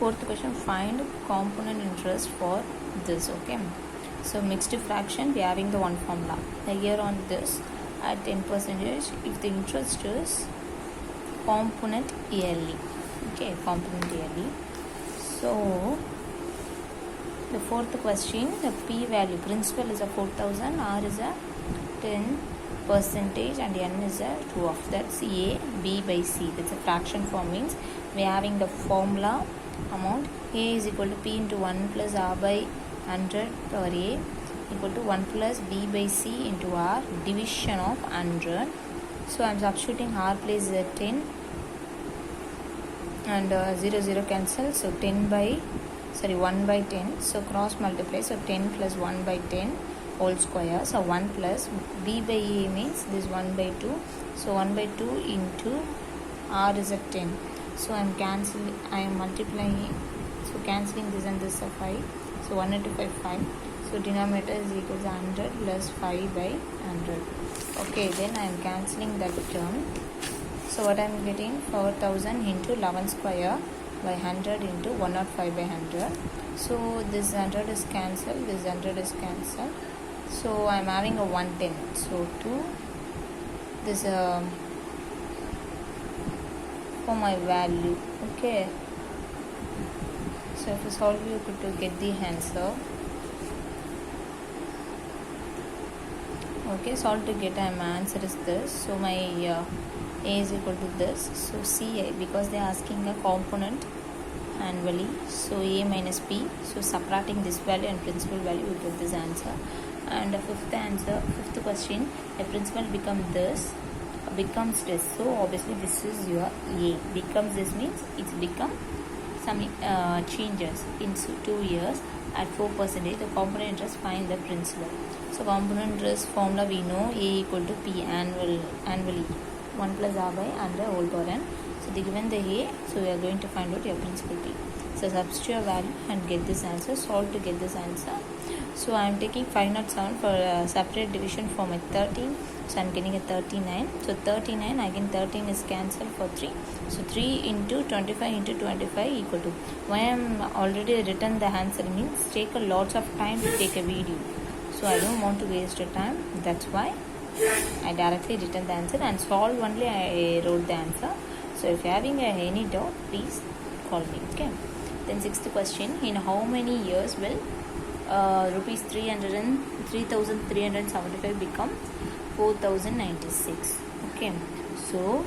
Fourth question, find component interest for this. Okay, so mixed fraction, we are having the one formula. Here on this, at 10%, if the interest is component yearly. Okay, component yearly. So the fourth question, the p value, principal is a 4000, r is a 10%, and n is a 2 of. That's a b by c. That's a fraction form, means we are having the formula amount a is equal to p into 1 plus r by 100 per a equal to 1 plus b by c into r division of 100. So I am substituting r place 10 and 0 0 cancel, so 1 by 10, so cross multiply, so 10 plus 1 by 10 whole square, so 1 plus b by a means this 1 by 2, so 1 by 2 into r is at 10. So I am multiplying, so cancelling this and this are 5, so 1 into 5 5, so denominator is equal to 100 plus 5 by 100. Okay, then I am cancelling that term. So what I am getting, 4000 into 11 square by 100 into 105 by 100. So this 100 is cancelled, this 100 is cancelled. So I am having a 110. So 2, this for my value. Okay, so if you solve, you could get the answer. Okay, solve to get my answer is this. So my a is equal to this. So c, because they are asking a component annually, so a minus b, so subtracting this value and principal value, we get this answer. And the fifth question, a principal becomes this. So obviously this is your a. Becomes this means it's become some changes in 2 years at 4%. The component interest, find the principal. So component interest formula we know, a equal to p annually 1 plus r by 100 whole power n. So they given the a, so we are going to find out your principal p. So substitute your value and get this answer. Solve to get this answer. So I am taking 507 for separate division for my 13. So I am getting a 39. So 39, again 13 is cancelled for 3. So 3 into 25 into 25 equal to. Why I am already written the answer means take a lots of time to take a video. So I don't want to waste your time. That's why I directly written the answer and solve only I wrote the answer. So if you are having any doubt, please call me. Okay. Then sixth question, in how many years will rupees 3,375 become 4,096? Okay, so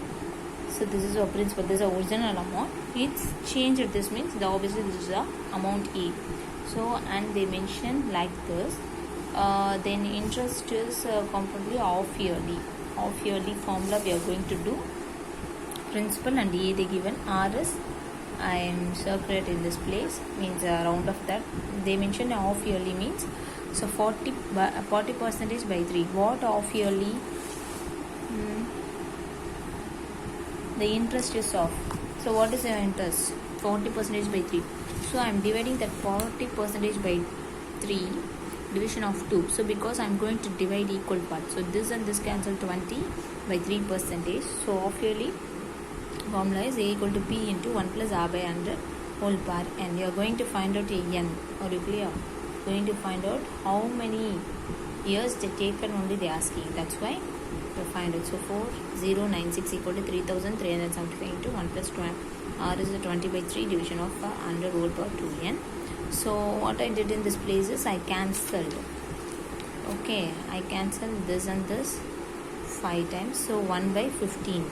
this is our principal, this is our original amount, it's changed. This means the obviously this is the amount a. So and they mention like this. Then interest is completely off yearly formula we are going to do. Principal and a they given, r is I am circulate in this place, means round of that. They mention off yearly means, so 40% by 3. What off yearly? The interest is off. So what is your interest? 40% by 3. So I am dividing that 40% by 3, division of 2. So because I am going to divide equal parts, so this and this cancel, 20 by 3%. So off yearly formula is a equal to p into 1 plus r by 100 whole power n. You are going to find out a n. Are you clear? Going to find out how many years they taken only they asking. That's why you find it. So 4096 equal to 3375 into 1 plus 20. R is a 20 by 3 division of 100 whole power 2n. So what I did in this place is I cancelled. Okay, I cancelled this and this 5 times. So 1 by 15.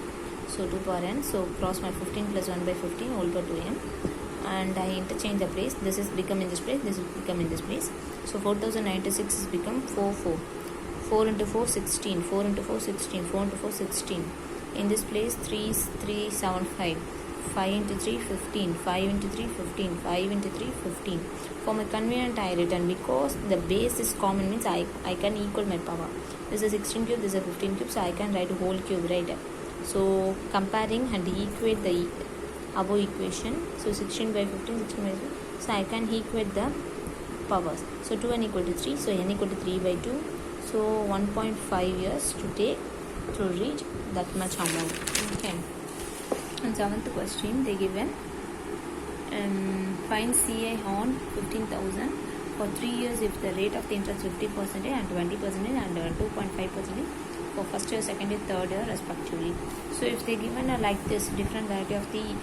So 2 power n. So cross my 15 plus 1 by 15 whole power 2n. And I interchange the place. This is become in this place. This is become in this place. So 4096 is become 4 4. 4 into 4 16. 4 into 4 16. 4 into 4 16. In this place 3 is 375. 5 into 3 15. 5 into 3 15. 5 into 3 15. For my convenient I written, because the base is common means I can equal my power. This is 16 cube. This is a 15 cube. So I can write whole cube, right? So comparing and equate the above equation. So 16 by 15, 16 by 15. So I can equate the powers. So 2n equal to 3. So n equal to 3 by 2. So 1.5 years to take to reach that much amount. Okay. And seventh question, they given Find CA on 15,000 for 3 years if the rate of the interest 50% and 20% and 2.5% for first year, second year, third year respectively. So if they given a like this different variety of the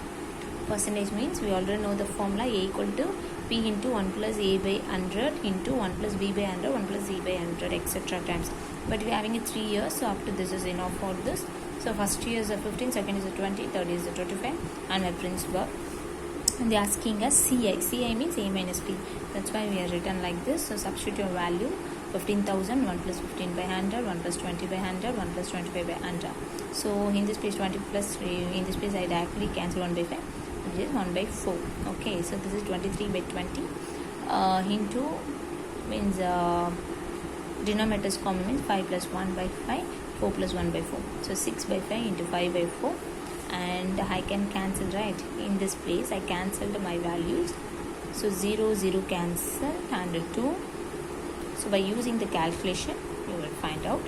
percentage means we already know the formula A equal to P into 1 plus A by 100 into 1 plus B by 100, 1 plus C by 100 etc. times. But we are having it 3 years, so up to this is enough for this. So first year is a 15, second is a 20, third is a 25 and my principal. And they are asking us CI. CI means A minus P. That's why we are written like this. So substitute your value 15,000, 1 plus 15 by 100, 1 plus 20 by 100, 1 plus 25 by 100. So in this place 20 plus 3, in this place I directly cancel 1 by 5, which is 1 by 4. Okay, so this is 23 by 20 into means denominator is common means 5 plus 1 by 5, 4 plus 1 by 4. So 6 by 5 into 5 by 4. And I can cancel, right? In this place I cancelled my values, so 0 0 cancel and 2. So by using the calculation you will find out.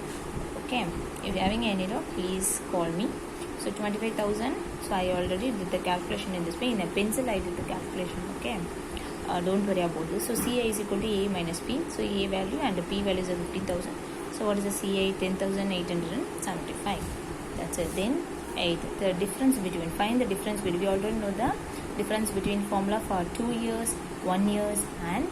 Okay, if you're having any doubt please call me. So 25,000, so I already did the calculation in this way. In a pencil I did the calculation. Okay, don't worry about this. So CA is equal to A minus P. So A value and P value is 15,000. So what is the CA? 10,875. That's it. Then 8. The difference between, find the difference between, we already know the difference between formula for 2 years, 1 year and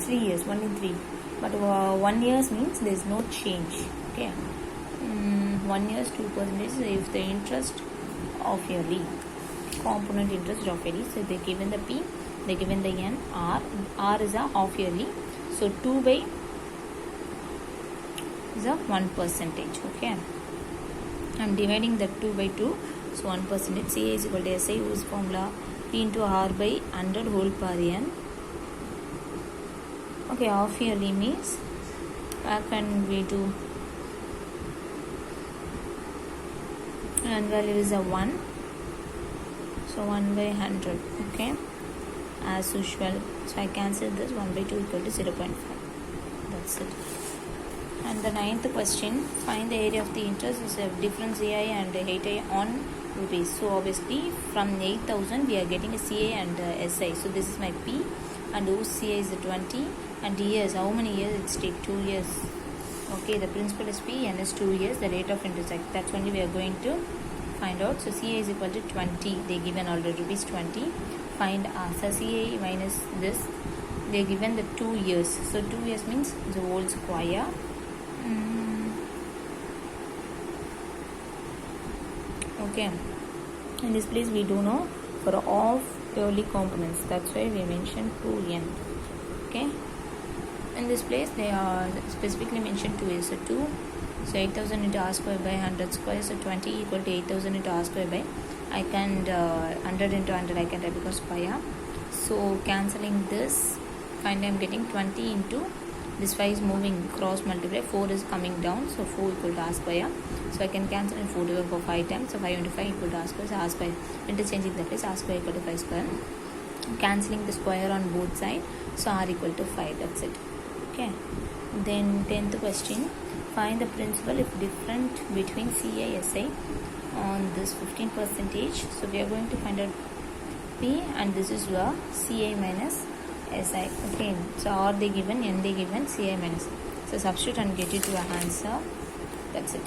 3 years, 1 in 3. But 1 year means there is no change. Okay, 1 year 2% if the interest of yearly, component interest of yearly. So they given the P, they given the N, R is a half yearly. So 2 by is a 1%. Okay, I'm dividing the 2 by 2, so 1%. CA is equal to SI whose formula P into R by 100 whole per N. Okay, half yearly means what can we do? And value is a 1, so 1 by 100. Okay, as usual. So I cancel this. 1 by 2 equal to 0.5. That's it. And the 9th question, find the area of the interest is a difference CI and 8I on rupees. So obviously from 8,000 we are getting a CA and SI. So this is my P and whose CA is 20 and years. How many years it take? 2 years. Okay, the principal is P, N is 2 years. The rate of interest, that's only we are going to find out. So CA is equal to 20. They given already rupees 20. Find so CA minus this. They given the 2 years. So 2 years means the whole square. Okay, in this place we do know for all yearly components, that's why we mentioned 2n. Okay, in this place they are specifically mentioned 2 years. So 2, so 8,000 into r square by 100 square, so 20 equal to 8,000 into r square by, I can 100 into 100 I can write because square. So cancelling this, finally I'm getting 20 into this 5 is moving cross multiply, 4 is coming down, so 4 equal to r square. So I can cancel in 4 divided for 5 times, so 5 into 5 equal to r square, so r square, interchanging the place, r square equal to 5 square, cancelling the square on both sides, so r equal to 5, that's it. Okay, then 10th question, find the principal if different between CISI on this 15%. So we are going to find out P and this is your CI minus SI. Okay, so R they given, N they given, CI minus. So substitute and get it to your answer. That's it.